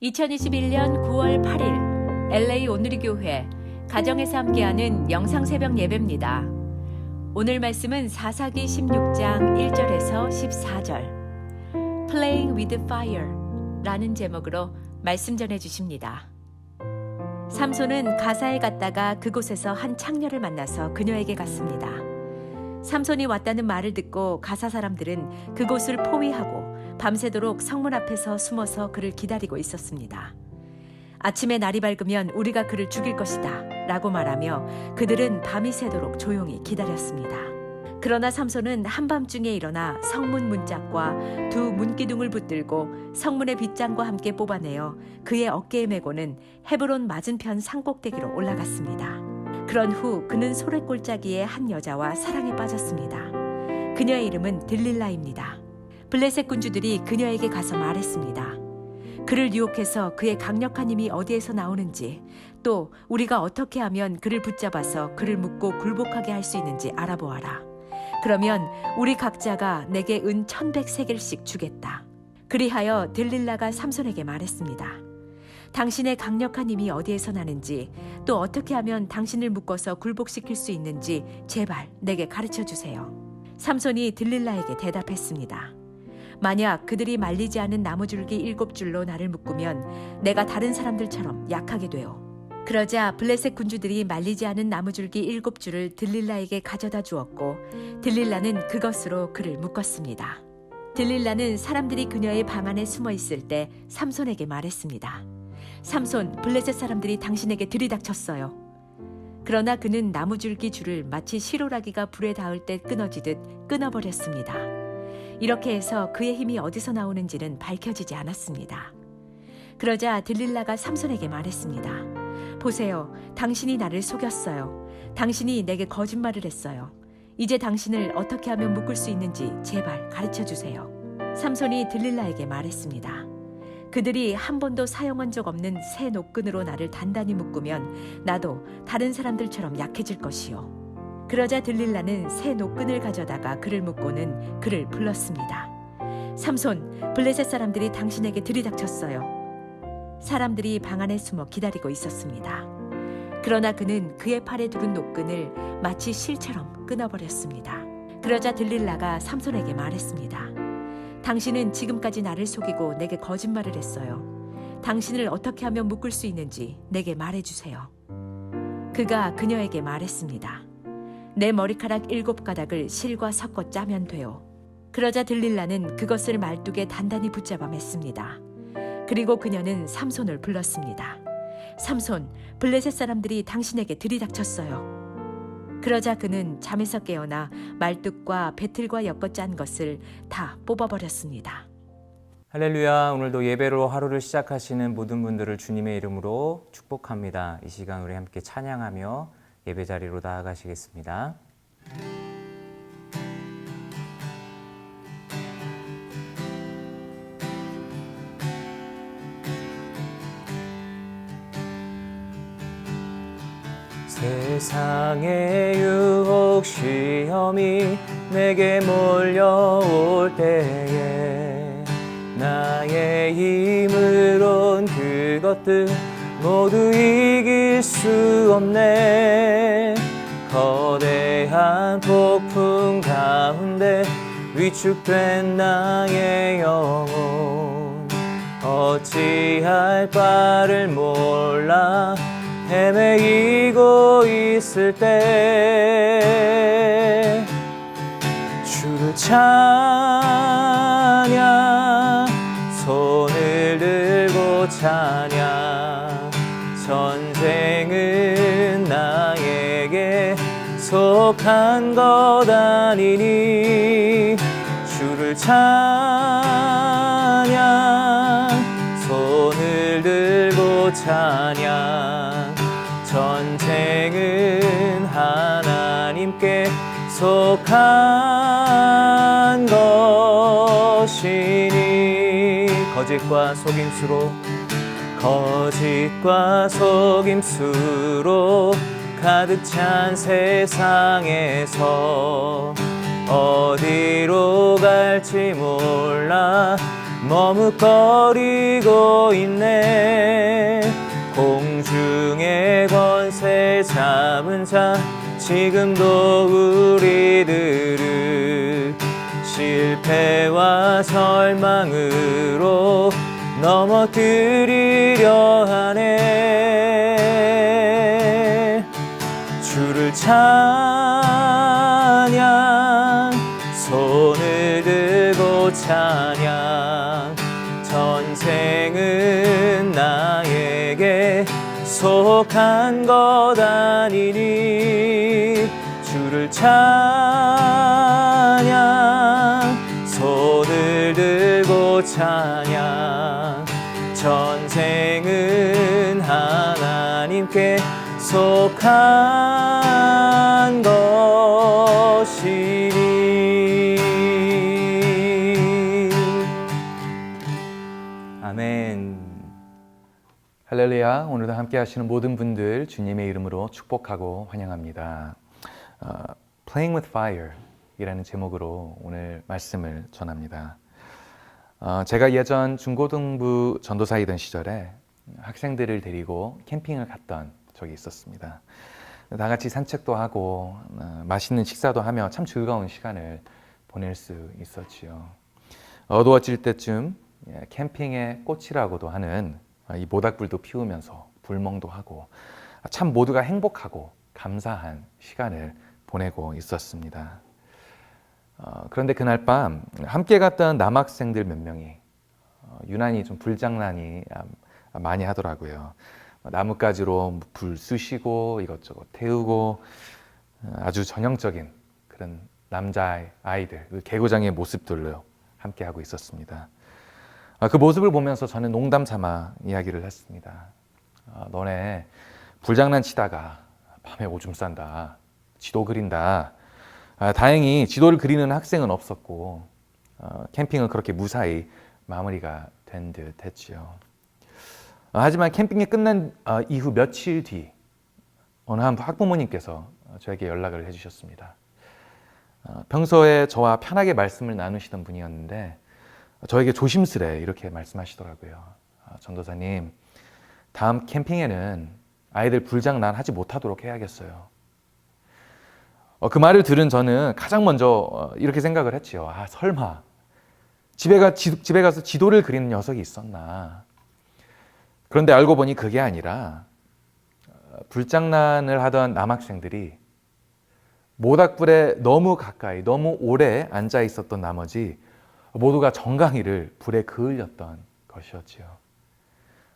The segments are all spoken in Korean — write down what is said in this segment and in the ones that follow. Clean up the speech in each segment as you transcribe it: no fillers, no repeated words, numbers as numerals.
2021년 9월 8일 LA 오누리 교회 가정에서 함께하는 영상 새벽 예배입니다. 오늘 말씀은 사사기 16장 1절에서 14절 Playing with Fire 라는 제목으로 말씀 전해 주십니다. 삼손은 가사에 갔다가 그곳에서 한 창녀를 만나서 그녀에게 갔습니다. 삼손이 왔다는 말을 듣고 가사 사람들은 그곳을 포위하고 밤새도록 성문 앞에서 숨어서 그를 기다리고 있었습니다. 아침에 날이 밝으면 우리가 그를 죽일 것이다 라고 말하며 그들은 밤이 새도록 조용히 기다렸습니다. 그러나 삼손은 한밤중에 일어나 성문 문짝과 두 문기둥을 붙들고 성문의 빗장과 함께 뽑아내어 그의 어깨에 메고는 헤브론 맞은편 산꼭대기로 올라갔습니다. 그런 후 그는 소래골짜기의 한 여자와 사랑에 빠졌습니다. 그녀의 이름은 들릴라입니다. 블레셋 군주들이 그녀에게 가서 말했습니다. 그를 유혹해서 그의 강력한 힘이 어디에서 나오는지, 또 우리가 어떻게 하면 그를 붙잡아서 그를 묶고 굴복하게 할 수 있는지 알아보아라. 그러면 우리 각자가 내게 은 1,100세겔씩 주겠다. 그리하여 들릴라가 삼손에게 말했습니다. 당신의 강력한 힘이 어디에서 나는지, 또 어떻게 하면 당신을 묶어서 굴복시킬 수 있는지 제발 내게 가르쳐 주세요. 삼손이 들릴라에게 대답했습니다. 만약 그들이 말리지 않은 나무줄기 7줄로 나를 묶으면 내가 다른 사람들처럼 약하게 돼요. 그러자 블레셋 군주들이 말리지 않은 나무줄기 7줄을 들릴라에게 가져다 주었고 들릴라는 그것으로 그를 묶었습니다. 들릴라는 사람들이 그녀의 방 안에 숨어 있을 때 삼손에게 말했습니다. 삼손, 블레셋 사람들이 당신에게 들이닥쳤어요. 그러나 그는 나무줄기 줄을 마치 시로라기가 불에 닿을 때 끊어지듯 끊어버렸습니다. 이렇게 해서 그의 힘이 어디서 나오는지는 밝혀지지 않았습니다. 그러자 들릴라가 삼손에게 말했습니다. 보세요, 당신이 나를 속였어요. 당신이 내게 거짓말을 했어요. 이제 당신을 어떻게 하면 묶을 수 있는지 제발 가르쳐 주세요. 삼손이 들릴라에게 말했습니다. 그들이 한 번도 사용한 적 없는 새 노끈으로 나를 단단히 묶으면 나도 다른 사람들처럼 약해질 것이요. 그러자 들릴라는 새 노끈을 가져다가 그를 묶고는 그를 불렀습니다. 삼손, 블레셋 사람들이 당신에게 들이닥쳤어요. 사람들이 방 안에 숨어 기다리고 있었습니다. 그러나 그는 그의 팔에 두른 노끈을 마치 실처럼 끊어버렸습니다. 그러자 들릴라가 삼손에게 말했습니다. 당신은 지금까지 나를 속이고 내게 거짓말을 했어요. 당신을 어떻게 하면 묶을 수 있는지 내게 말해주세요. 그가 그녀에게 말했습니다. 내 머리카락 7가닥을 실과 섞어 짜면 돼요. 그러자 들릴라는 그것을 말뚝에 단단히 붙잡아 맸습니다. 그리고 그녀는 삼손을 불렀습니다. 삼손, 블레셋 사람들이 당신에게 들이닥쳤어요. 그러자 그는 잠에서 깨어나 말뚝과 배틀과 엮어 짠 것을 다 뽑아버렸습니다. 할렐루야. 오늘도 예배로 하루를 시작하시는 모든 분들을 주님의 이름으로 축복합니다. 이 시간 우리 함께 찬양하며 예배 자리로 나아가시겠습니다. 세상의 유혹 시험이 내게 몰려올 때에 나의 힘으론 그것들 모두 이길 수 없네. 거대한 폭풍 가운데 위축된 나의 영혼 어찌할 바를 몰라 헤매이고 있을 때 주를 찬양 손을 들고 찬양 전쟁은 나에게 속한 것 아니니 주를 찬양 손을 들고 찬양 전쟁은 하나님께 속한 것이니 거짓과 속임수로 가득 찬 세상에서 어디로 갈지 몰라 머뭇거리고 있네. 공중의 권세 잡은 자 지금도 우리들을 실패와 절망으로 넘어뜨리려 하네. 주를 찬양, 손을 들고 찬양. 전생은 나에게 속한 것 아니니. 주를 찬양, 손을 들고 찬양. 전생은 하나님께 속한 것이니. 아멘. 할렐루야. 오늘도 함께 하시는 모든 분들 주님의 이름으로 축복하고 환영합니다. Playing with Fire 이라는 제목으로 오늘 말씀을 전합니다. 제가 예전 중고등부 전도사이던 시절에 학생들을 데리고 캠핑을 갔던 적이 있었습니다. 다 같이 산책도 하고 맛있는 식사도 하며 참 즐거운 시간을 보낼 수 있었지요. 어두워질 때쯤 캠핑의 꽃이라고도 하는 이 모닥불도 피우면서 불멍도 하고 참 모두가 행복하고 감사한 시간을 보내고 있었습니다. 그런데 그날 밤 함께 갔던 남학생들 몇 명이 유난히 좀 불장난이 많이 하더라고요. 나뭇가지로 불 쑤시고 이것저것 태우고 아주 전형적인 그런 남자아이들, 그 개구장의 모습들로 함께 하고 있었습니다. 그 모습을 보면서 저는 농담 삼아 이야기를 했습니다. 너네 불장난 치다가 밤에 오줌 싼다, 지도 그린다. 다행히 지도를 그리는 학생은 없었고 캠핑은 그렇게 무사히 마무리가 된 듯 했지요. 하지만 캠핑이 끝난 이후 며칠 뒤 어느 한 학부모님께서 저에게 연락을 해주셨습니다. 평소에 저와 편하게 말씀을 나누시던 분이었는데 저에게 조심스레 이렇게 말씀하시더라고요. 전도사님, 다음 캠핑에는 아이들 불장난 하지 못하도록 해야겠어요. 그 말을 들은 저는 가장 먼저 이렇게 생각을 했지요. 설마 집에 가서 지도를 그리는 녀석이 있었나. 그런데 알고 보니 그게 아니라 불장난을 하던 남학생들이 모닥불에 너무 가까이, 너무 오래 앉아 있었던 나머지 모두가 정강이를 불에 그을렸던 것이었지요.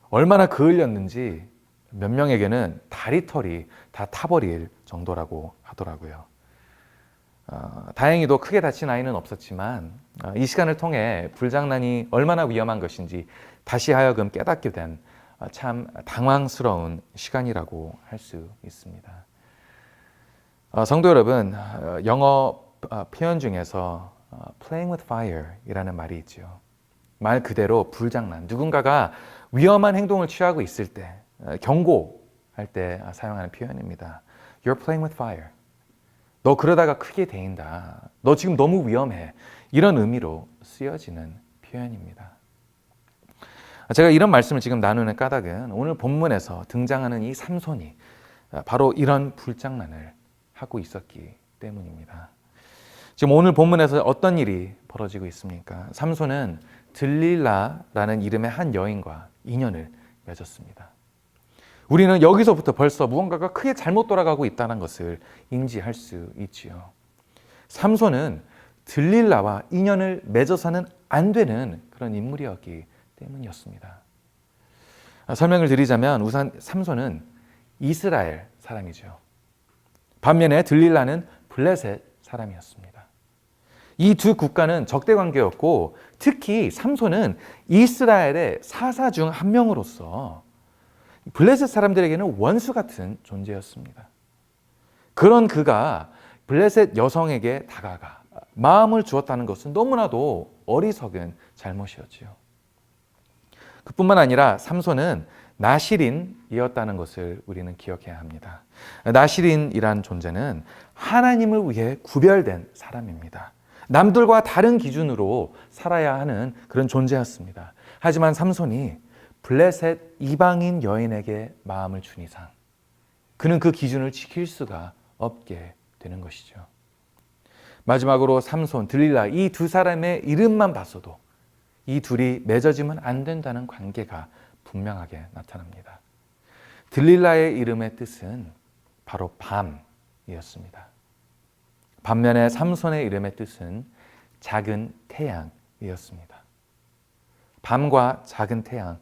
얼마나 그을렸는지 몇 명에게는 다리털이 다 타버릴 정도라고 하더라고요. 다행히도 크게 다친 아이는 없었지만 이 시간을 통해 불장난이 얼마나 위험한 것인지 다시 하여금 깨닫게 된 참 당황스러운 시간이라고 할 수 있습니다. 성도 여러분, 영어 표현 중에서 playing with fire 이라는 말이 있죠. 말 그대로 불장난, 누군가가 위험한 행동을 취하고 있을 때, 경고할 때 사용하는 표현입니다. You're playing with fire. 너 그러다가 크게 데인다. 너 지금 너무 위험해. 이런 의미로 쓰여지는 표현입니다. 제가 이런 말씀을 지금 나누는 까닭은 오늘 본문에서 등장하는 이 삼손이 바로 이런 불장난을 하고 있었기 때문입니다. 지금 오늘 본문에서 어떤 일이 벌어지고 있습니까? 삼손은 들릴라라는 이름의 한 여인과 인연을 맺었습니다. 우리는 여기서부터 벌써 무언가가 크게 잘못 돌아가고 있다는 것을 인지할 수 있지요. 삼손은 들릴라와 인연을 맺어서는 안 되는 그런 인물이었기 때문이었습니다. 설명을 드리자면 우선 삼손은 이스라엘 사람이죠. 반면에 들릴라는 블레셋 사람이었습니다. 이 두 국가는 적대 관계였고 특히 삼손은 이스라엘의 사사 중 한 명으로서 블레셋 사람들에게는 원수 같은 존재였습니다. 그런 그가 블레셋 여성에게 다가가 마음을 주었다는 것은 너무나도 어리석은 잘못이었지요. 그뿐만 아니라 삼손은 나실인이었다는 것을 우리는 기억해야 합니다. 나실인이란 존재는 하나님을 위해 구별된 사람입니다. 남들과 다른 기준으로 살아야 하는 그런 존재였습니다. 하지만 삼손이 블레셋 이방인 여인에게 마음을 준 이상 그는 그 기준을 지킬 수가 없게 되는 것이죠. 마지막으로 삼손, 들릴라 이 두 사람의 이름만 봤어도 이 둘이 맺어지면 안 된다는 관계가 분명하게 나타납니다. 들릴라의 이름의 뜻은 바로 밤이었습니다. 반면에 삼손의 이름의 뜻은 작은 태양이었습니다. 밤과 작은 태양,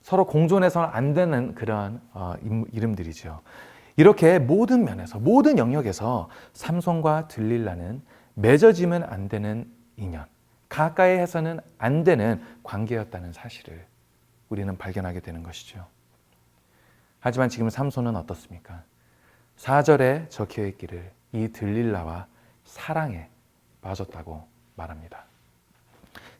서로 공존해서는 안 되는 그런 이름들이죠. 이렇게 모든 면에서, 모든 영역에서 삼손과 들릴라는 맺어지면 안 되는 인연, 가까이 해서는 안 되는 관계였다는 사실을 우리는 발견하게 되는 것이죠. 하지만 지금 삼손은 어떻습니까? 4절에 적혀 있기를 이 들릴라와 사랑에 빠졌다고 말합니다.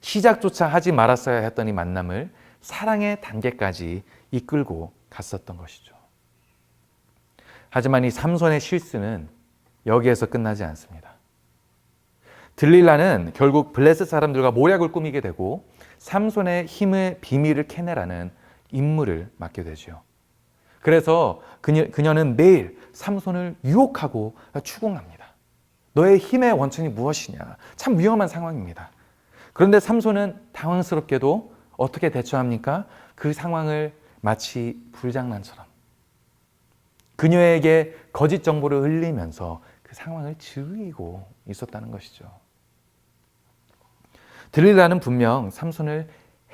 시작조차 하지 말았어야 했던 이 만남을 사랑의 단계까지 이끌고 갔었던 것이죠. 하지만 이 삼손의 실수는 여기에서 끝나지 않습니다. 들릴라는 결국 블레셋 사람들과 모략을 꾸미게 되고 삼손의 힘의 비밀을 캐내라는 임무를 맡게 되죠. 그래서 그녀는 매일 삼손을 유혹하고 추궁합니다. 너의 힘의 원천이 무엇이냐? 참 위험한 상황입니다. 그런데 삼손은 당황스럽게도 어떻게 대처합니까? 그 상황을 마치 불장난처럼 그녀에게 거짓 정보를 흘리면서 그 상황을 즐기고 있었다는 것이죠. 들릴라는 분명 삼손을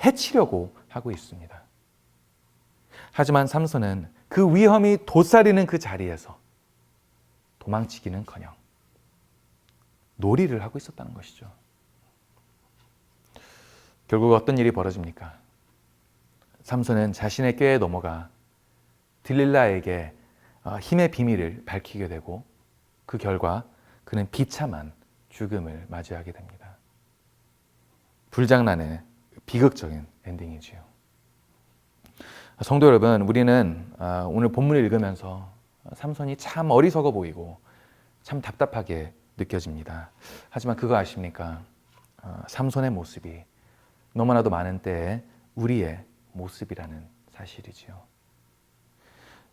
해치려고 하고 있습니다. 하지만 삼손은 그 위험이 도사리는 그 자리에서 도망치기는커녕 놀이를 하고 있었다는 것이죠. 결국 어떤 일이 벌어집니까? 삼손은 자신의 꾀에 넘어가 들릴라에게 힘의 비밀을 밝히게 되고 그 결과 그는 비참한 죽음을 맞이하게 됩니다. 불장난의 비극적인 엔딩이지요. 성도 여러분, 우리는 오늘 본문을 읽으면서 삼손이 참 어리석어 보이고 참 답답하게 느껴집니다. 하지만 그거 아십니까? 삼손의 모습이 너무나도 많은 때에 우리의 모습이라는 사실이지요.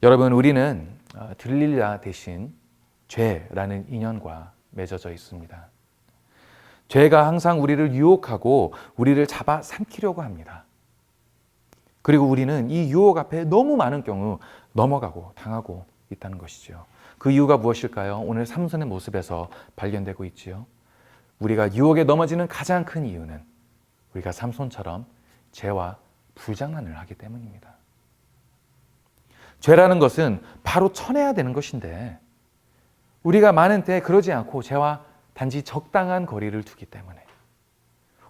여러분, 우리는 들릴라 대신 죄라는 인연과 맺어져 있습니다. 죄가 항상 우리를 유혹하고 우리를 잡아 삼키려고 합니다. 그리고 우리는 이 유혹 앞에 너무 많은 경우 넘어가고 당하고 있다는 것이죠. 그 이유가 무엇일까요? 오늘 삼손의 모습에서 발견되고 있지요. 우리가 유혹에 넘어지는 가장 큰 이유는 우리가 삼손처럼 죄와 불장난을 하기 때문입니다. 죄라는 것은 바로 쳐내야 되는 것인데 우리가 많은 때 그러지 않고 죄와 단지 적당한 거리를 두기 때문에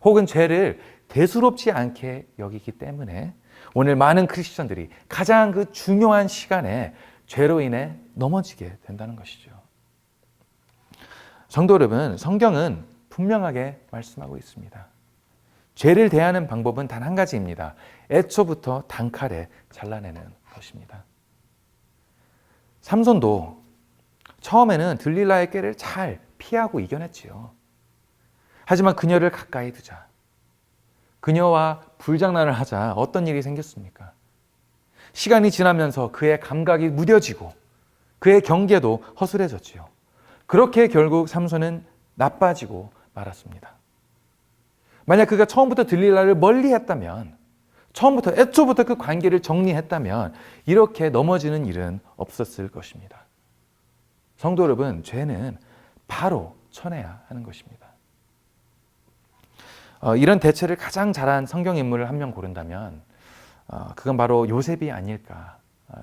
혹은 죄를 대수롭지 않게 여기기 때문에 오늘 많은 크리스천들이 가장 그 중요한 시간에 죄로 인해 넘어지게 된다는 것이죠. 성도 여러분, 성경은 분명하게 말씀하고 있습니다. 죄를 대하는 방법은 단 한 가지입니다. 애초부터 단칼에 잘라내는 것입니다. 삼손도 처음에는 들릴라의 꾀를 잘 피하고 이겨냈지요. 하지만 그녀를 가까이 두자, 그녀와 불장난을 하자 어떤 일이 생겼습니까? 시간이 지나면서 그의 감각이 무뎌지고 그의 경계도 허술해졌지요. 그렇게 결국 삼손은 나빠지고 말았습니다. 만약 그가 처음부터 들릴라를 멀리했다면, 처음부터 애초부터 그 관계를 정리했다면 이렇게 넘어지는 일은 없었을 것입니다. 성도 여러분, 죄는 바로 쳐내야 하는 것입니다. 이런 대처를 가장 잘한 성경 인물을 한 명 고른다면 그건 바로 요셉이 아닐까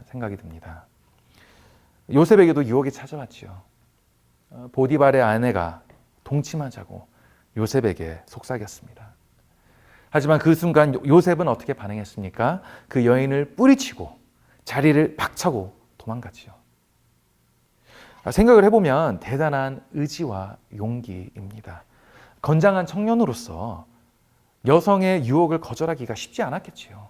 생각이 듭니다. 요셉에게도 유혹이 찾아왔지요. 보디발의 아내가 동침하자고 요셉에게 속삭였습니다. 하지만 그 순간 요셉은 어떻게 반응했습니까? 그 여인을 뿌리치고 자리를 박차고 도망갔지요. 생각을 해보면 대단한 의지와 용기입니다. 건장한 청년으로서 여성의 유혹을 거절하기가 쉽지 않았겠지요.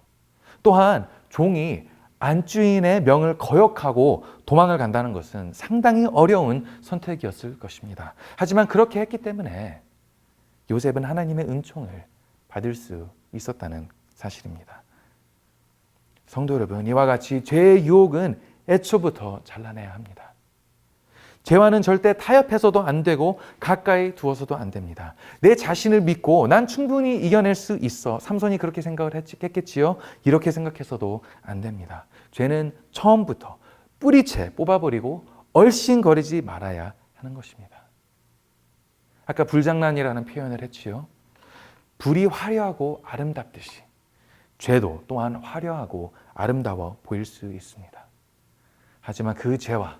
또한 종이 안주인의 명을 거역하고 도망을 간다는 것은 상당히 어려운 선택이었을 것입니다. 하지만 그렇게 했기 때문에 요셉은 하나님의 은총을 받을 수 있었다는 사실입니다. 성도 여러분, 이와 같이 죄의 유혹은 애초부터 잘라내야 합니다. 죄와는 절대 타협해서도 안 되고 가까이 두어서도 안 됩니다. 내 자신을 믿고 난 충분히 이겨낼 수 있어. 삼손이 그렇게 생각을 했겠지요. 이렇게 생각해서도 안 됩니다. 죄는 처음부터 뿌리채 뽑아버리고 얼씬거리지 말아야 하는 것입니다. 아까 불장난이라는 표현을 했지요. 불이 화려하고 아름답듯이 죄도 또한 화려하고 아름다워 보일 수 있습니다. 하지만 그 죄와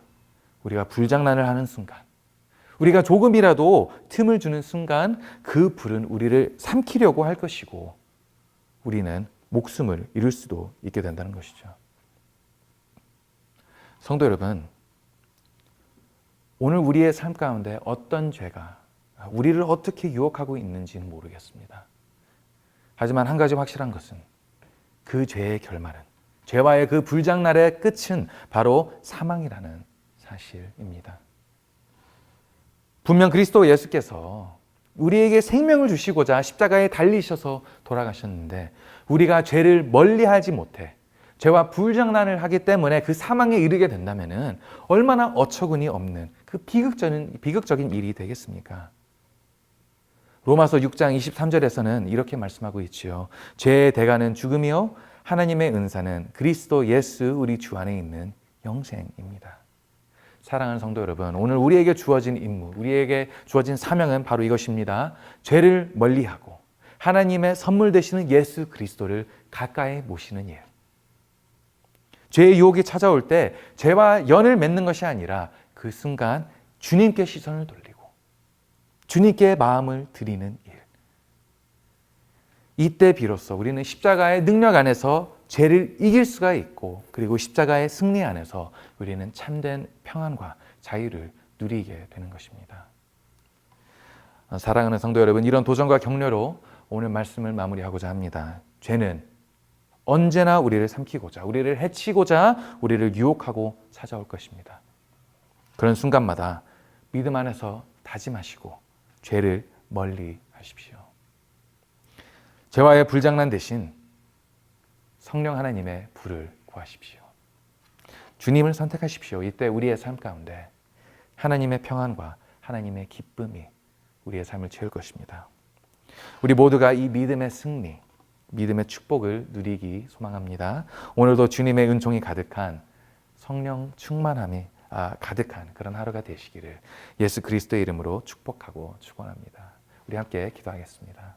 우리가 불장난을 하는 순간, 우리가 조금이라도 틈을 주는 순간 그 불은 우리를 삼키려고 할 것이고 우리는 목숨을 잃을 수도 있게 된다는 것이죠. 성도 여러분, 오늘 우리의 삶 가운데 어떤 죄가 우리를 어떻게 유혹하고 있는지는 모르겠습니다. 하지만 한 가지 확실한 것은 그 죄의 결말은, 죄와의 그 불장난의 끝은 바로 사망이라는 사실입니다. 분명 그리스도 예수께서 우리에게 생명을 주시고자 십자가에 달리셔서 돌아가셨는데 우리가 죄를 멀리하지 못해 죄와 불장난을 하기 때문에 그 사망에 이르게 된다면 얼마나 어처구니 없는 그 비극적인 일이 되겠습니까? 로마서 6장 23절에서는 이렇게 말씀하고 있지요. 죄의 대가는 죽음이요 하나님의 은사는 그리스도 예수 우리 주 안에 있는 영생입니다. 사랑하는 성도 여러분, 오늘 우리에게 주어진 임무, 우리에게 주어진 사명은 바로 이것입니다. 죄를 멀리하고 하나님의 선물 되시는 예수 그리스도를 가까이 모시는 일. 죄의 유혹이 찾아올 때 죄와 연을 맺는 것이 아니라 그 순간 주님께 시선을 돌리고 주님께 마음을 드리는 일. 이때 비로소 우리는 십자가의 능력 안에서 죄를 이길 수가 있고 그리고 십자가의 승리 안에서 우리는 참된 평안과 자유를 누리게 되는 것입니다. 사랑하는 성도 여러분, 이런 도전과 격려로 오늘 말씀을 마무리하고자 합니다. 죄는 언제나 우리를 삼키고자, 우리를 해치고자, 우리를 유혹하고 찾아올 것입니다. 그런 순간마다 믿음 안에서 다짐하시고 죄를 멀리 하십시오. 죄와의 불장난 대신 성령 하나님의 불을 구하십시오. 주님을 선택하십시오. 이때 우리의 삶 가운데 하나님의 평안과 하나님의 기쁨이 우리의 삶을 채울 것입니다. 우리 모두가 이 믿음의 승리, 믿음의 축복을 누리기 소망합니다. 오늘도 주님의 은총이 가득한 성령 충만함이 가득한 그런 하루가 되시기를 예수 그리스도의 이름으로 축복하고 축원합니다. 우리 함께 기도하겠습니다.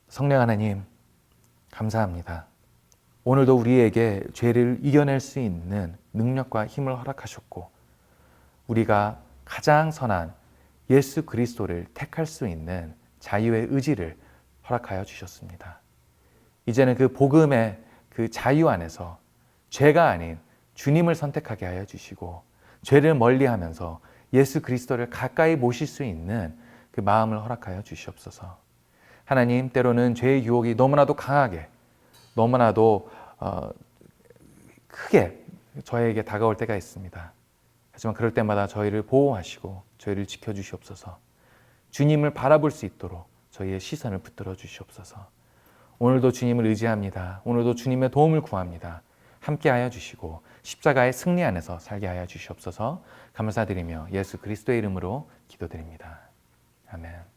성령 하나님, 감사합니다. 오늘도 우리에게 죄를 이겨낼 수 있는 능력과 힘을 허락하셨고 우리가 가장 선한 예수 그리스도를 택할 수 있는 자유의 의지를 허락하여 주셨습니다. 이제는 그 복음의 그 자유 안에서 죄가 아닌 주님을 선택하게 하여 주시고 죄를 멀리하면서 예수 그리스도를 가까이 모실 수 있는 그 마음을 허락하여 주시옵소서. 하나님, 때로는 죄의 유혹이 너무나도 강하게, 너무나도 크게 저에게 다가올 때가 있습니다. 하지만 그럴 때마다 저희를 보호하시고 저희를 지켜주시옵소서. 주님을 바라볼 수 있도록 저희의 시선을 붙들어 주시옵소서. 오늘도 주님을 의지합니다. 오늘도 주님의 도움을 구합니다. 함께하여 주시고 십자가의 승리 안에서 살게 하여 주시옵소서. 감사드리며 예수 그리스도의 이름으로 기도드립니다. 아멘.